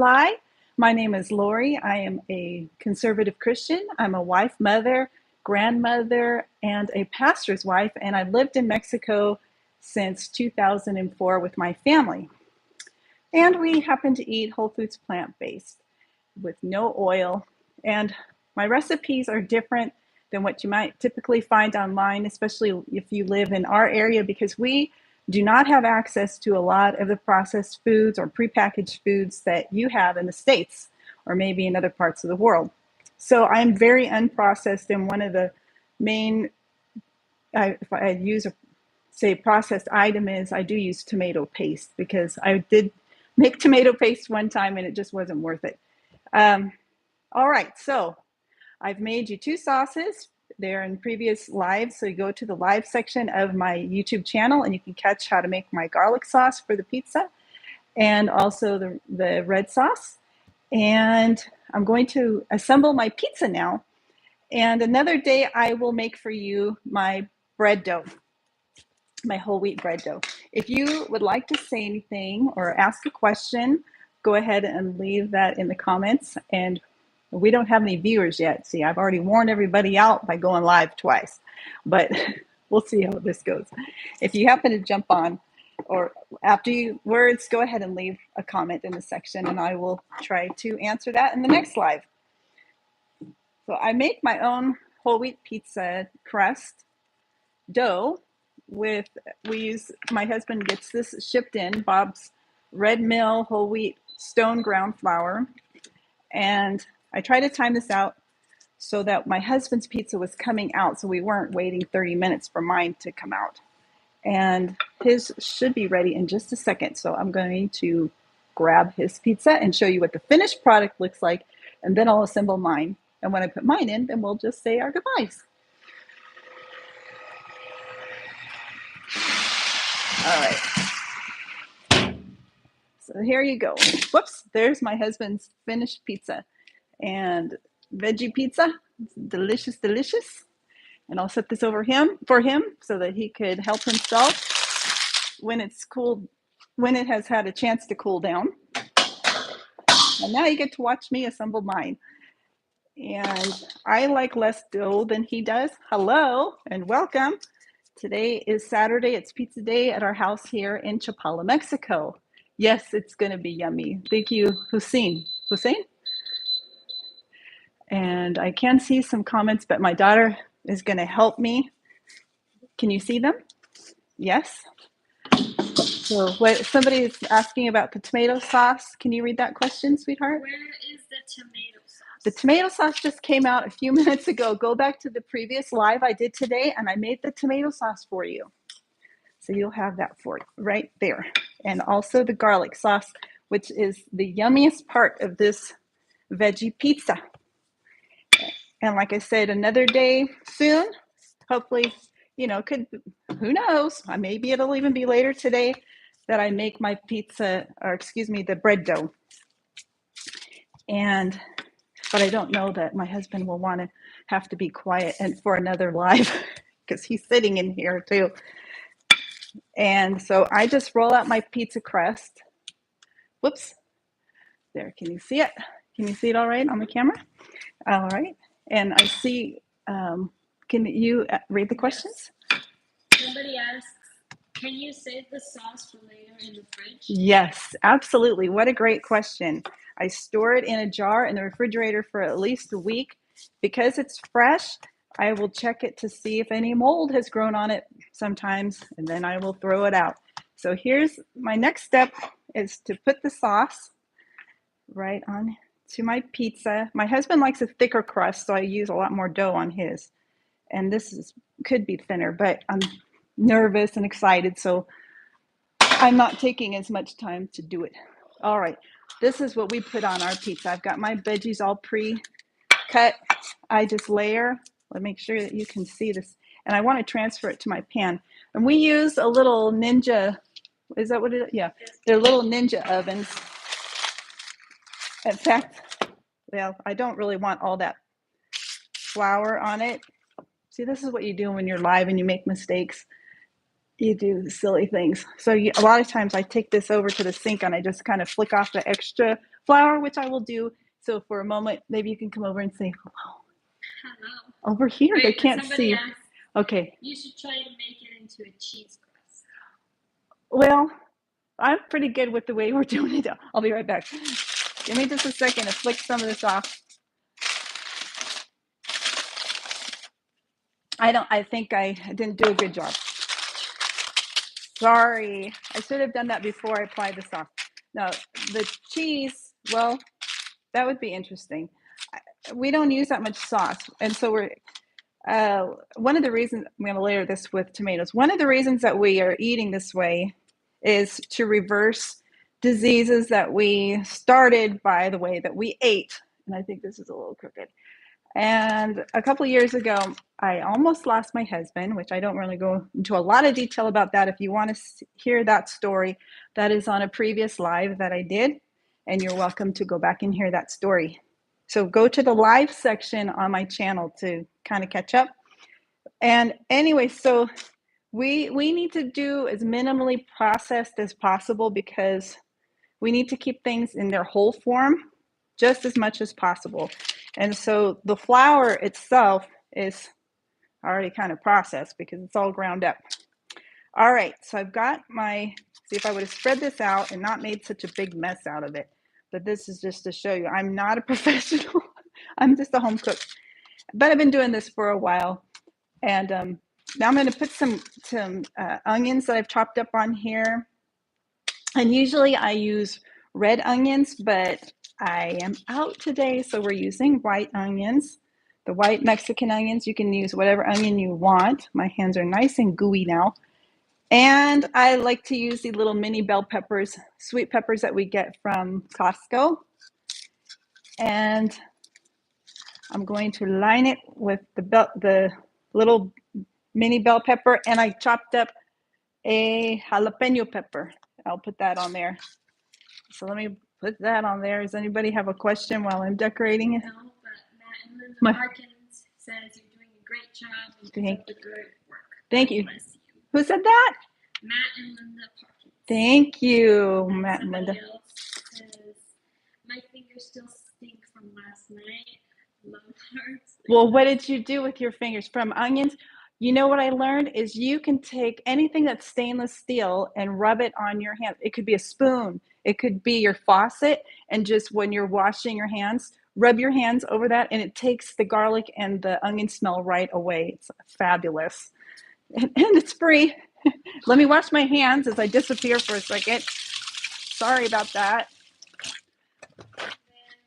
lie. My name is Lori. I am a conservative Christian. I'm a wife, mother, grandmother, and a pastor's wife, and I've lived in Mexico since 2004 with my family. And we happen to eat whole foods plant-based with no oil. And my recipes are different than what you might typically find online, especially if you live in our area, because we do not have access to a lot of the processed foods or prepackaged foods that you have in the States or maybe in other parts of the world. So I'm very unprocessed, and one of the main, if I use a say processed item is I do use tomato paste, because I did make tomato paste one time and it just wasn't worth it. All right, so I've made you two sauces. They're in previous lives, so you go to the live section of my YouTube channel and you can catch how to make my garlic sauce for the pizza and also the red sauce. And I'm going to assemble my pizza now. And another day I will make for you my bread dough, my whole wheat bread dough. If you would like to say anything or ask a question, go ahead and leave that in the comments. And we don't have any viewers yet. See, I've already warned everybody out by going live twice, but we'll see how this goes. If you happen to jump on or after words, go ahead and leave a comment in the section and I will try to answer that in the next live. So I make my own whole wheat pizza crust dough my husband gets this shipped in, Bob's Red Mill whole wheat stone ground flour. And I try to time this out so that my husband's pizza was coming out, so we weren't waiting 30 minutes for mine to come out. And his should be ready in just a second. So I'm going to grab his pizza and show you what the finished product looks like, and then I'll assemble mine. And when I put mine in, then we'll just say our goodbyes. All right. So here you go. Whoops, there's my husband's finished pizza. And veggie pizza, it's delicious, delicious. And I'll set this over for him so that he could help himself when it's cooled, when it has had a chance to cool down. And now you get to watch me assemble mine. And I like less dough than he does. Hello and welcome. Today is Saturday. It's pizza day at our house here in Chapala, Mexico. Yes, it's going to be yummy. Thank you, Hussein. Hussein? And I can see some comments, but my daughter is going to help me. Can you see them? Yes. So somebody is asking about the tomato sauce. Can you read that question, sweetheart? Where is the tomato sauce? The tomato sauce just came out a few minutes ago. Go back to the previous live I did today, and I made the tomato sauce for you. So you'll have that for you right there. And also the garlic sauce, which is the yummiest part of this veggie pizza. And like I said, another day soon, hopefully, who knows, maybe it'll even be later today that I make my pizza, or excuse me, the bread dough. But I don't know that my husband will want to have to be quiet and for another live because he's sitting in here too. And so I just roll out my pizza crust. Whoops. There, can you see it? Can you see it all right on the camera? All right. And I see, can you read the questions? Somebody asks, can you save the sauce for later in the fridge? Yes, absolutely. What a great question. I store it in a jar in the refrigerator for at least a week. Because it's fresh, I will check it to see if any mold has grown on it sometimes, and then I will throw it out. So here's my next step is to put the sauce right on to my pizza. My husband likes a thicker crust, so I use a lot more dough on his. And this could be thinner, but I'm nervous and excited, so I'm not taking as much time to do it. All right, this is what we put on our pizza. I've got my veggies all pre-cut. I just layer. Let me make sure that you can see this. And I want to transfer it to my pan. And we use a little Ninja, is that what it is? Yeah, they're little Ninja ovens. In fact, well, I don't really want all that flour on it. See, this is what you do when you're live and you make mistakes. You do silly things. So a lot of times I take this over to the sink and I just kind of flick off the extra flour, which I will do. So for a moment, maybe you can come over and say hello. Hello. Over here, Wait, they can't somebody see. asked, Okay. you should try to make it into a cheese crust. Well, I'm pretty good with the way we're doing it. I'll be right back. Give me just a second to flick some of this off. I think I didn't do a good job. Sorry. I should have done that before I applied the sauce. Now, the cheese, well, that would be interesting. We don't use that much sauce. And so one of the reasons, I'm going to layer this with tomatoes. One of the reasons that we are eating this way is to reverse diseases that we started by the way that we ate. And I think this is a little crooked. And a couple of years ago, I almost lost my husband, which I don't really go into a lot of detail about that. If you want to hear that story, that is on a previous live that I did. And you're welcome to go back and hear that story. So go to the live section on my channel to kind of catch up. And anyway, so we need to do as minimally processed as possible because we need to keep things in their whole form just as much as possible. And so the flour itself is already kind of processed because it's all ground up. All right, so I've got see if I would have spread this out and not made such a big mess out of it. But this is just to show you, I'm not a professional. I'm just a home cook. But I've been doing this for a while. And now I'm going to put some onions that I've chopped up on here. And usually I use red onions, but I am out today, so we're using white onions. The white Mexican onions, you can use whatever onion you want. My hands are nice and gooey now. And I like to use the little mini bell peppers, sweet peppers that we get from Costco. And I'm going to line it with the little mini bell pepper, and I chopped up a jalapeno pepper. I'll put that on there. So let me put that on there. Does anybody have a question while I'm decorating it? No, but Matt and Linda Parkins says you're doing a great job and keep up the good work. Thank you. Who said that? Matt and Linda Parkins. Thank you, And Matt and Linda. Else says, my fingers still stink from last night. Love hearts. Well, what did you do with your fingers from onions? You know what I learned is you can take anything that's stainless steel and rub it on your hands. It could be a spoon. It could be your faucet. And just when you're washing your hands, rub your hands over that and it takes the garlic and the onion smell right away. It's fabulous. And it's free. Let me wash my hands as I disappear for a second. Sorry about that. Then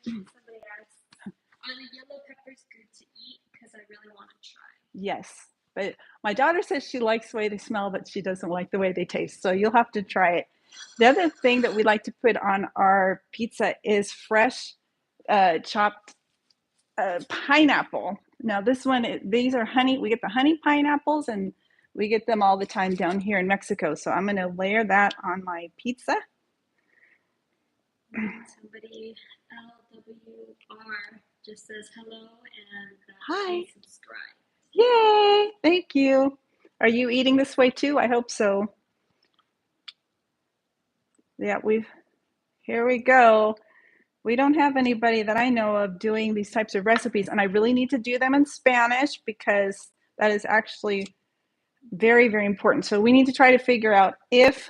somebody asked, are the yellow peppers good to eat? Because I really want to try. Yes, but my daughter says she likes the way they smell, but she doesn't like the way they taste. So you'll have to try it. The other thing that we like to put on our pizza is fresh chopped pineapple. Now this one, these are honey. We get the honey pineapples and we get them all the time down here in Mexico. So I'm going to layer that on my pizza. Somebody, LWR, just says hello and hi. Subscribe. Yay! Thank you. Are you eating this way too? I hope so. Yeah, here we go. We don't have anybody that I know of doing these types of recipes, and I really need to do them in Spanish because that is actually very, very important. So we need to try to figure out if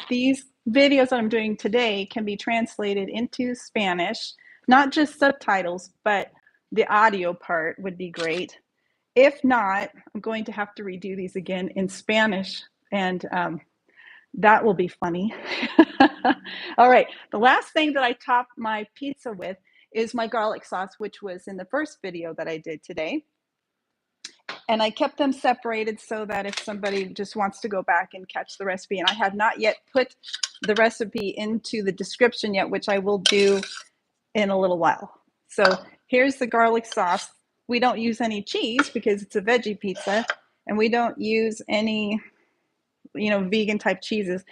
these videos that I'm doing today can be translated into Spanish, not just subtitles, but the audio part would be great. If not, I'm going to have to redo these again in Spanish, and that will be funny. All right, the last thing that I top my pizza with is my garlic sauce, which was in the first video that I did today. And I kept them separated so that if somebody just wants to go back and catch the recipe, and I have not yet put the recipe into the description yet, which I will do in a little while. So here's the garlic sauce. We don't use any cheese because it's a veggie pizza, and we don't use any, vegan type cheeses.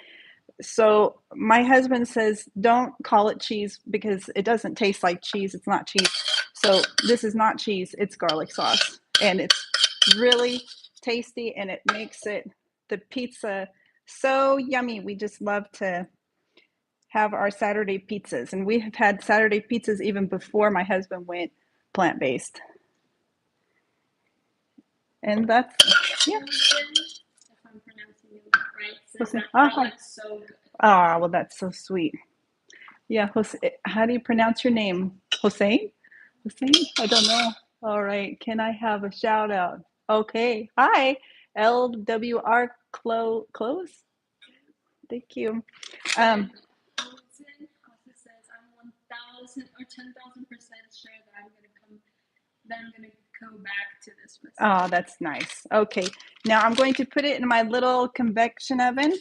So my husband says, don't call it cheese because it doesn't taste like cheese. It's not cheese. So this is not cheese. It's garlic sauce. And it's really tasty and it makes the pizza so yummy. We just love to have our Saturday pizzas. And we have had Saturday pizzas even before my husband went plant-based. And that's, yeah. If I'm pronouncing it right, says Jose. that product's so good. Ah, well, that's so sweet. Yeah, Jose, how do you pronounce your name? Hossein? Hossein? I don't know. All right. Can I have a shout out? Okay. Hi, LWR Close. Thank you. And Olsen also says, I'm 1,000 or 10,000% sure that I'm gonna go back to this recipe. Oh, that's nice. Okay. Now I'm going to put it in my little convection oven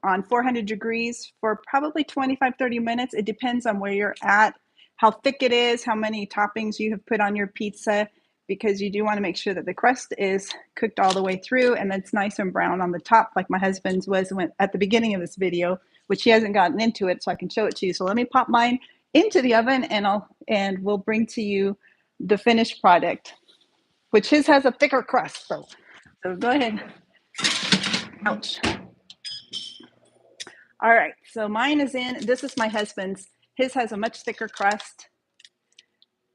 on 400 degrees for probably 25-30 minutes. It depends on where you're at, how thick it is, how many toppings you have put on your pizza, because you do want to make sure that the crust is cooked all the way through and it's nice and brown on the top, like my husband's was at the beginning of this video, which he hasn't gotten into it, so I can show it to you. So let me pop mine into the oven and we'll bring to you the finished product, which his has a thicker crust. So go ahead. Ouch. All right, so mine is in. This is my husband's. His has a much thicker crust.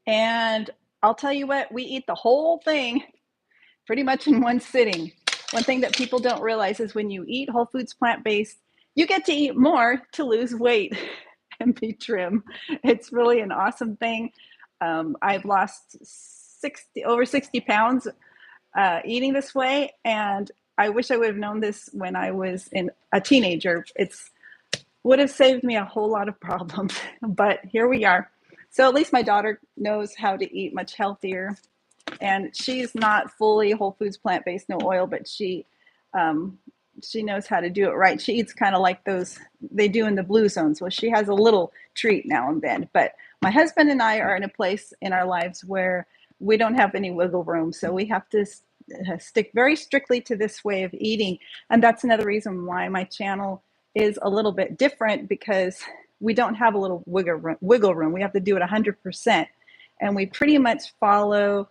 And I'll tell you what, we eat the whole thing pretty much in one sitting. One thing that people don't realize is when you eat whole foods plant-based, you get to eat more to lose weight and be trim. It's really an awesome thing. I've lost over 60 pounds eating this way, and I wish I would have known this when I was a teenager. It's would have saved me a whole lot of problems, but here we are. So at least my daughter knows how to eat much healthier, and she's not fully whole foods plant-based, no oil, but she knows how to do it right. She eats kind of like those they do in the blue zones. Well, she has a little treat now and then, but my husband and I are in a place in our lives where we don't have any wiggle room, so we have to stick very strictly to this way of eating. And that's another reason why my channel is a little bit different, because we don't have a little wiggle room. We have to do it 100%. And we pretty much follow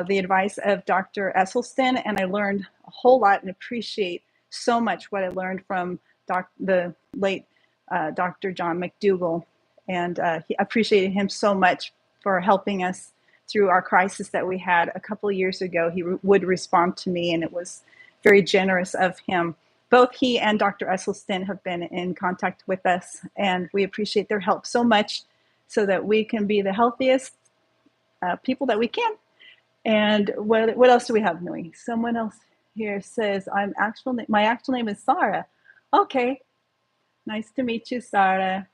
the advice of Dr. Esselstyn. And I learned a whole lot and appreciate so much what I learned from the late Dr. John McDougall. And he appreciated him so much for helping us through our crisis that we had a couple of years ago. He would respond to me, and it was very generous of him. Both he and Dr. Esselstyn have been in contact with us, and we appreciate their help so much so that we can be the healthiest people that we can. And what else do we have, Nui? Someone else here says, my actual name is Sarah. Okay, nice to meet you, Sarah.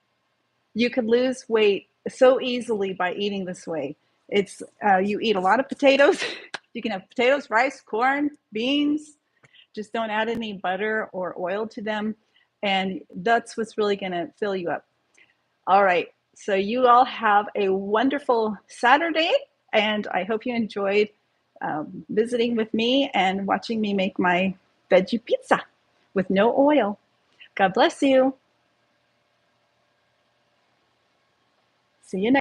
You could lose weight so easily by eating this way. It's you eat a lot of potatoes. You can have potatoes, rice, corn, beans. Just don't add any butter or oil to them. And that's what's really going to fill you up. All right. So you all have a wonderful Saturday. And I hope you enjoyed visiting with me and watching me make my veggie pizza with no oil. God bless you. See you next.